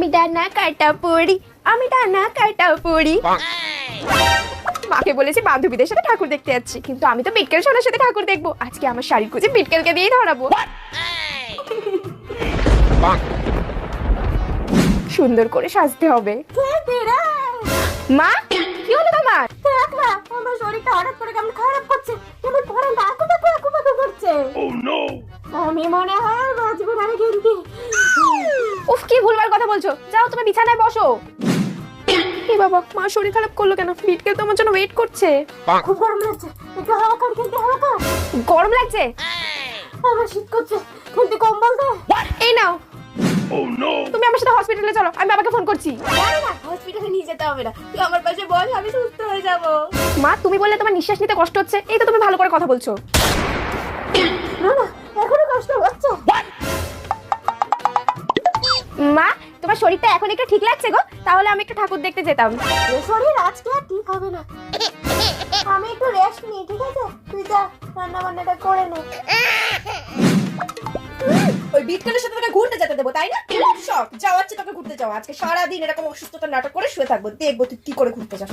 আমি ডানা কাটা পড়ি, আমি ডানা কাটা পড়ি। মাকে বলেছি বান্ধবীদের সাথে ঠাকুর দেখতে যাচ্ছি, কিন্তু আমি তো বিটকেল সোনার সাথে ঠাকুর দেখবো। আজকে আমার শাড়ি খুঁজে বিটকেলকে দিয়েই ধরাবো। সুন্দর করে সাজতে হবে। মা, কি হলো তোমার? আমার শরীরটা হঠাৎ করে কেমন খারাপ করছে, কেমন পরান আকুপাকু করছে। আমি মনে হয় বাঁচবো না কিন্তু। উফ, কি ভুলভাল কথা বলছো। যাও তুমি বিছানায় বসো। এ বাবা, মা শরীর খারাপ করলো কেন? বিটকেল তোমার জন্য ওয়েট করছে। খুব গরম লাগছে, একটু হাওয়া কার খেলতে হাওয়া কার। গরম লাগছে? আমার শীত করছে, কিন্তু কম্বল দে। এই নাও। তুমি আমার সাথে হসপিটালে চলো, আমি বাবাকে ফোন করছি। না, হসপিটালে নিয়ে যেতে হবে না, তুই আমার পাশে বল, আমি সুস্থ হয়ে যাব। মা, তুমি বললে তোমার নিঃশ্বাস নিতে কষ্ট হচ্ছে, এই তো তুমি ভালো করে কথা বলছো। না, এখনো কষ্ট হচ্ছে। মা, তোমার শরীরটা এখন একটু ঠিক লাগছে গো, তাহলে আমি একটু ঠাকুর দেখতে যেতাম। এই শরীর আজকে আর ঠিক হবে না, আমি একটু রেস্ট নিই, ঠিক আছে? তুই যা রান্না বান্নাটা করে নে। ওই বিটকেলের সাথে তোকে ঘুরতে যেতে দেবো, তাই না? সব যাওয়াচ্ছে তোকে ঘুরতে যাওয়া। আজকে সারাদিন এরকম অসুস্থতার নাটক করে শুয়ে থাকবো, দেখবো তুই কি করে ঘুরতে যাস।